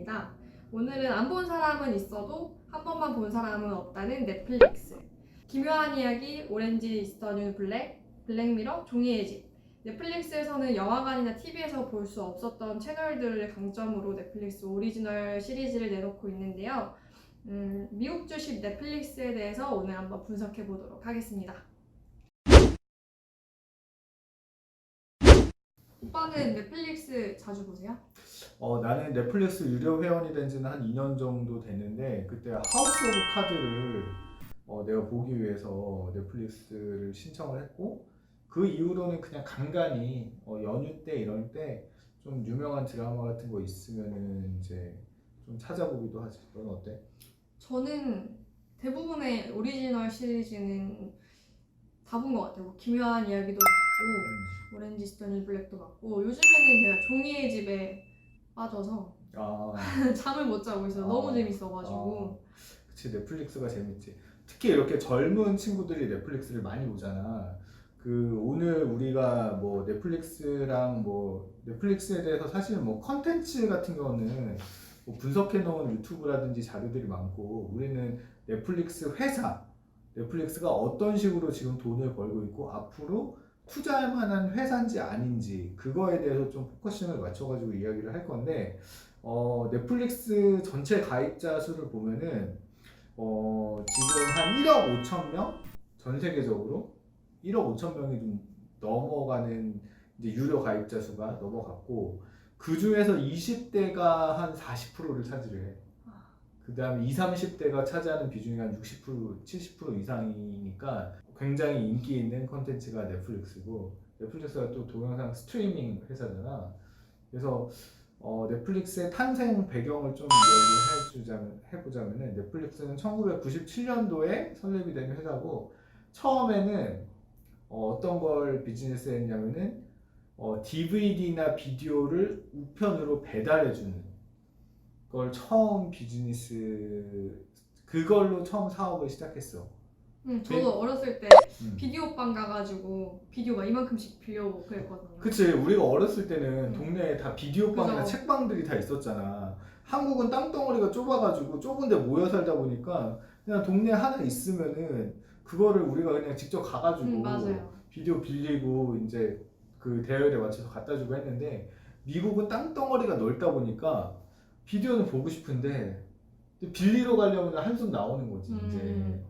시간입니다. 오늘은 안 본 사람은 있어도 한 번만 본 사람은 없다는 넷플릭스. 기묘한 이야기, 오렌지 is the new 블랙, 블랙미러, 종이의 집. 넷플릭스에서는 영화관이나 TV에서 볼 수 없었던 채널들을 강점으로 넷플릭스 오리지널 시리즈를 내놓고 있는데요. 미국 주식 넷플릭스에 대해서 오늘 한번 분석해 보도록 하겠습니다. 오빠는 넷플릭스 자주 보세요? 나는 넷플릭스 유료 회원이 된 지는 한 2년 정도 됐는데 그때 하우스 오브 카드를 내가 보기 위해서 넷플릭스를 신청을 했고 그 이후로는 그냥 간간히 연휴 때 이럴 때 좀 유명한 드라마 같은 거 있으면은 이제 좀 찾아보기도 하지. 넌 어때? 저는 대부분의 오리지널 시리즈는 다 본 것 같아요. 뭐 기묘한 이야기도 봤고 오렌지 is the new 블랙도 봤고 요즘에는 제가 종이의 집에 빠져서 잠을 못 자고 있어요. 너무 재밌어가지고. 그치, 넷플릭스가 재밌지. 특히 이렇게 젊은 친구들이 넷플릭스를 많이 보잖아. 오늘 우리가 뭐 넷플릭스에 대해서 사실 뭐 컨텐츠 같은 경우는 뭐 분석해 놓은 유튜브라든지 자료들이 많고 우리는 넷플릭스가 어떤 식으로 지금 돈을 벌고 있고 앞으로 투자할 만한 회사인지 아닌지 그거에 대해서 좀 포커싱을 맞춰가지고 이야기를 할 건데 넷플릭스 전체 가입자 수를 보면은 지금 한 1억 5천 명? 전 세계적으로 1억 5천 명이 좀 넘어가는 이제 유료 가입자 수가 넘어갔고 그 중에서 20대가 한 40%를 차지해. 그 다음에 20, 30대가 차지하는 비중이 한 60%, 70% 이상이니까 굉장히 인기 있는 컨텐츠가 넷플릭스고 넷플릭스가 또 동영상 스트리밍 회사잖아. 그래서 넷플릭스의 탄생 배경을 좀 이야기를 해보자면은 넷플릭스는 1997년도에 설립이 된 회사고 처음에는 어떤 걸 비즈니스 했냐면은 DVD나 비디오를 우편으로 배달해주는 걸 처음 그걸로 처음 사업을 시작했어. 저도 어렸을 때 비디오방 가가지고 비디오 막 이만큼씩 빌려오고 그랬거든요. 그치, 우리가 어렸을 때는 동네에 다 비디오방이나 그죠. 책방들이 다 있었잖아. 한국은 땅덩어리가 좁아가지고 좁은데 모여 살다 보니까 그냥 동네에 하나 있으면은 그거를 우리가 그냥 직접 가가지고 맞아요. 비디오 빌리고 이제 그 대여에 맞춰서 갖다 주고 했는데 미국은 땅덩어리가 넓다 보니까 비디오는 보고 싶은데 빌리러 가려면 한숨 나오는 거지. 이제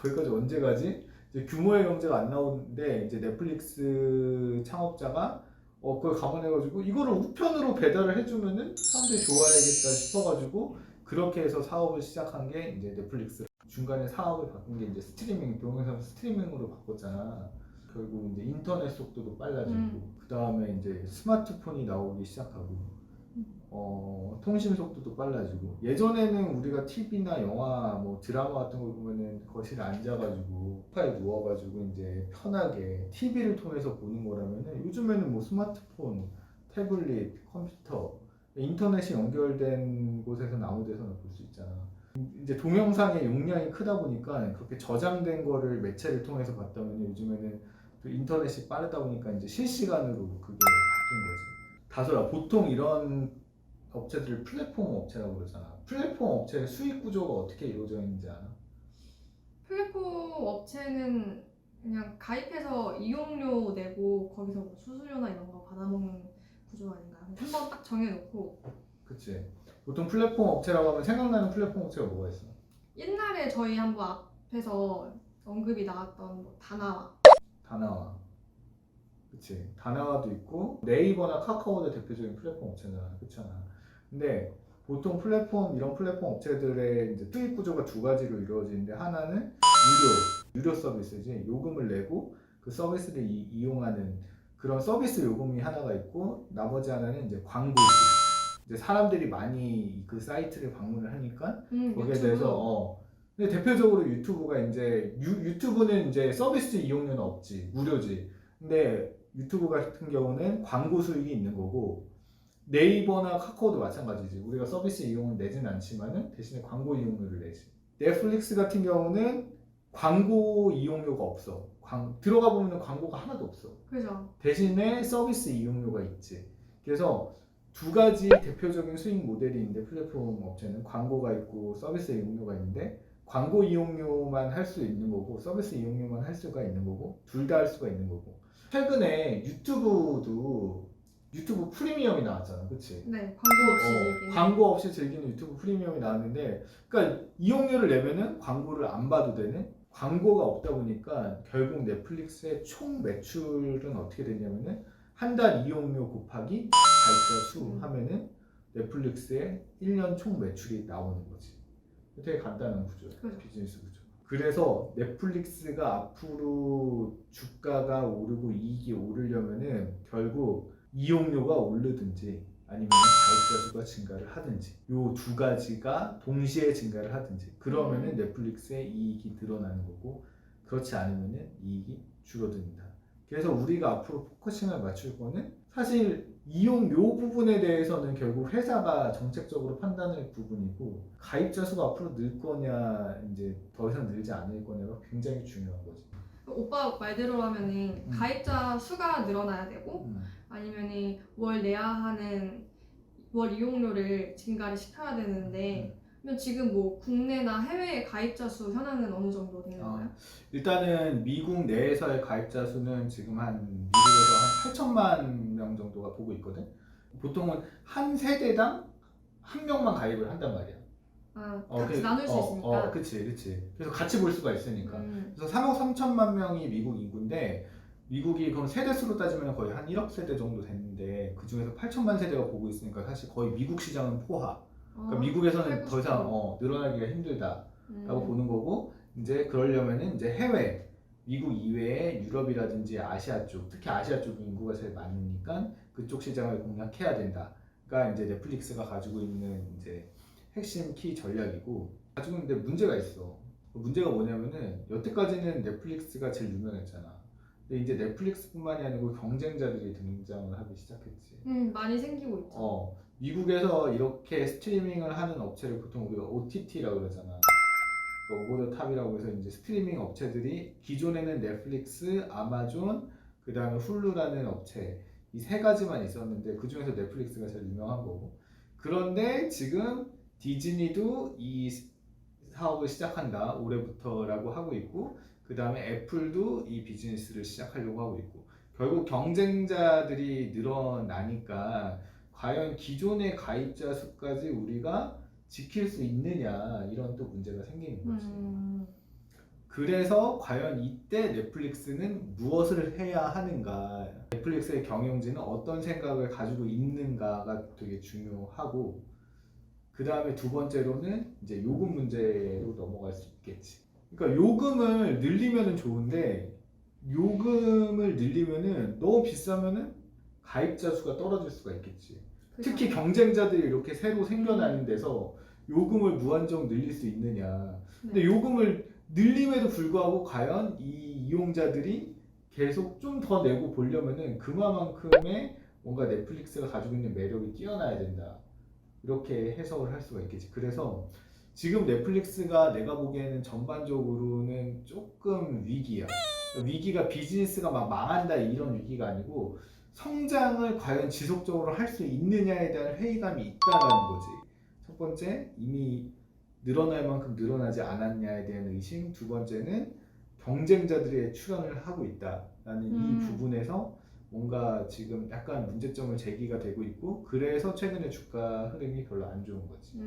거기까지 언제 가지? 이제 규모의 경제가 안 나오는데 이제 넷플릭스 창업자가 그걸 감안해가지고 이거를 우편으로 배달을 해주면은 사람들이 좋아하겠다 싶어가지고 그렇게 해서 사업을 시작한 게 이제 넷플릭스. 중간에 사업을 바꾼 게 이제 동영상 스트리밍으로 바꿨잖아. 결국 이제 인터넷 속도도 빨라지고 그 다음에 이제 스마트폰이 나오기 시작하고 통신 속도도 빨라지고 예전에는 우리가 TV나 영화 뭐 드라마 같은 걸 보면은 거실에 앉아가지고 소파에 누워가지고 이제 편하게 TV를 통해서 보는 거라면은 요즘에는 뭐 스마트폰, 태블릿, 컴퓨터 인터넷이 연결된 곳에서는 아무 데서나 볼 수 있잖아. 이제 동영상의 용량이 크다 보니까 그렇게 저장된 거를 매체를 통해서 봤다면 요즘에는 또 인터넷이 빠르다 보니까 이제 실시간으로 그게 바뀐 거지. 다솔아, 보통 이런 업체들을 플랫폼 업체라고 그러잖아. 플랫폼 업체의 수익 구조가 어떻게 이루어져 있는지 알아? 플랫폼 업체는 그냥 가입해서 이용료 내고 거기서 뭐 수수료나 이런 거 받아먹는 구조 아닌가요? 한번 딱 정해놓고. 그치. 보통 플랫폼 업체라고 하면 생각나는 플랫폼 업체가 뭐가 있어? 옛날에 저희 한번 앞에서 언급이 나왔던 뭐 다나와. 그치. 다나와도 있고 네이버나 카카오도 대표적인 플랫폼 업체잖아. 그렇잖아. 근데 보통 이런 플랫폼 업체들의 이제 수익 구조가 두 가지로 이루어지는데 하나는 유료 서비스지. 요금을 내고 그 서비스를 이용하는 그런 서비스 요금이 하나가 있고 나머지 하나는 이제 광고지. 이제 사람들이 많이 그 사이트를 방문을 하니까 거기에 유튜브. 대해서 근데 대표적으로 유튜브가 이제 유튜브는 이제 서비스 이용료는 없지. 무료지. 근데 유튜브 같은 경우는 광고 수익이 있는 거고 네이버나 카카오도 마찬가지지. 우리가 서비스 이용은 내진 않지만은 대신에 광고 이용료를 내지. 넷플릭스 같은 경우는 광고 이용료가 없어. 들어가 보면 광고가 하나도 없어. 그죠. 대신에 서비스 이용료가 있지. 그래서 두 가지 대표적인 수익 모델이 있는데 플랫폼 업체는 광고가 있고 서비스 이용료가 있는데 광고 이용료만 할 수 있는 거고 서비스 이용료만 할 수가 있는 거고 둘 다 할 수가 있는 거고 최근에 유튜브 프리미엄이 나왔잖아, 그치? 네, 광고 없이 즐기는. 광고 없이 즐기는 유튜브 프리미엄이 나왔는데 그러니까 이용료를 내면은 광고를 안 봐도 되는 광고가 없다 보니까 결국 넷플릭스의 총 매출은 어떻게 되냐면은 한 달 이용료 곱하기 가입자 수 하면은 넷플릭스의 1년 총 매출이 나오는 거지. 되게 간단한 구조야. 그렇죠. 비즈니스 구조. 그래서 넷플릭스가 앞으로 주가가 오르고 이익이 오르려면은 결국 이용료가 오르든지 아니면 가입자 수가 증가를 하든지 요 두 가지가 동시에 증가를 하든지 그러면은 넷플릭스의 이익이 늘어나는 거고 그렇지 않으면은 이익이 줄어듭니다. 그래서 우리가 앞으로 포커싱을 맞출 거는 사실 이용료 부분에 대해서는 결국 회사가 정책적으로 판단할 부분이고 가입자 수가 앞으로 늘 거냐 이제 더 이상 늘지 않을 거냐가 굉장히 중요한 거지. 오빠 말대로 하면은 가입자 수가 늘어나야 되고 아니면은 월 내야 하는 월 이용료를 증가를 시켜야 되는데 그러면 지금 뭐 국내나 해외의 가입자 수 현황은 어느 정도 되는 거예요? 일단은 미국 내에서의 가입자 수는 지금 미국에서 한 8천만 명 정도가 보고 있거든. 보통은 한 세대당 한 명만 가입을 한단 말이야. 같이 나눌 수 있으니까. 그치. 그래서 같이 볼 수가 있으니까. 그래서 3억 3천만 명이 미국 인구인데 미국이 그럼 세대수로 따지면 거의 한 1억 세대 정도 됐는데 그 중에서 8천만 세대가 보고 있으니까 사실 거의 미국 시장은 포화. 그러니까 미국에서는 더 이상 늘어나기가 힘들다라고 보는 거고 이제 그러려면은 이제 해외 미국 이외에 유럽이라든지 아시아 쪽 특히 아시아 쪽 인구가 제일 많으니까 그쪽 시장을 공략해야 된다가 이제 넷플릭스가 가지고 있는 이제 핵심 키 전략이고 가지고 있는데 문제가 있어. 문제가 뭐냐면은 여태까지는 넷플릭스가 제일 유명했잖아. 근데 이제 넷플릭스뿐만이 아니고 경쟁자들이 등장을 하기 시작했지. 많이 생기고 있죠. 미국에서 이렇게 스트리밍을 하는 업체를 보통 우리가 OTT라고 그러잖아. 오버 더 탑이라고 해서 이제 스트리밍 업체들이 기존에는 넷플릭스, 아마존, 그 다음에 훌루라는 업체 이 세 가지만 있었는데 그 중에서 넷플릭스가 제일 유명한 거고. 그런데 지금 디즈니도 이 사업을 시작한다 올해부터라고 하고 있고 그 다음에 애플도 이 비즈니스를 시작하려고 하고 있고 결국 경쟁자들이 늘어나니까 과연 기존의 가입자 수까지 우리가 지킬 수 있느냐 이런 또 문제가 생기는 거지. 그래서 과연 이때 넷플릭스는 무엇을 해야 하는가 넷플릭스의 경영진은 어떤 생각을 가지고 있는가가 되게 중요하고 그 다음에 두 번째로는 이제 요금 문제로 넘어갈 수 있겠지. 그러니까 요금을 늘리면은 좋은데 요금을 늘리면은 너무 비싸면은 가입자 수가 떨어질 수가 있겠지. 그렇죠. 특히 경쟁자들이 이렇게 새로 생겨나는 데서 요금을 무한정 늘릴 수 있느냐. 근데 요금을 늘림에도 불구하고 과연 이 이용자들이 계속 좀 더 내고 보려면은 그만큼의 뭔가 넷플릭스가 가지고 있는 매력이 뛰어나야 된다. 이렇게 해석을 할 수가 있겠지. 그래서 지금 넷플릭스가 내가 보기에는 전반적으로는 조금 위기야. 위기가 비즈니스가 막 망한다 이런 위기가 아니고 성장을 과연 지속적으로 할 수 있느냐에 대한 회의감이 있다라는 거지. 첫 번째, 이미 늘어날 만큼 늘어나지 않았냐에 대한 의심. 두 번째는 경쟁자들의 출현을 하고 있다라는 이 부분에서 뭔가 지금 약간 문제점을 제기가 되고 있고 그래서 최근에 주가 흐름이 별로 안 좋은 거지.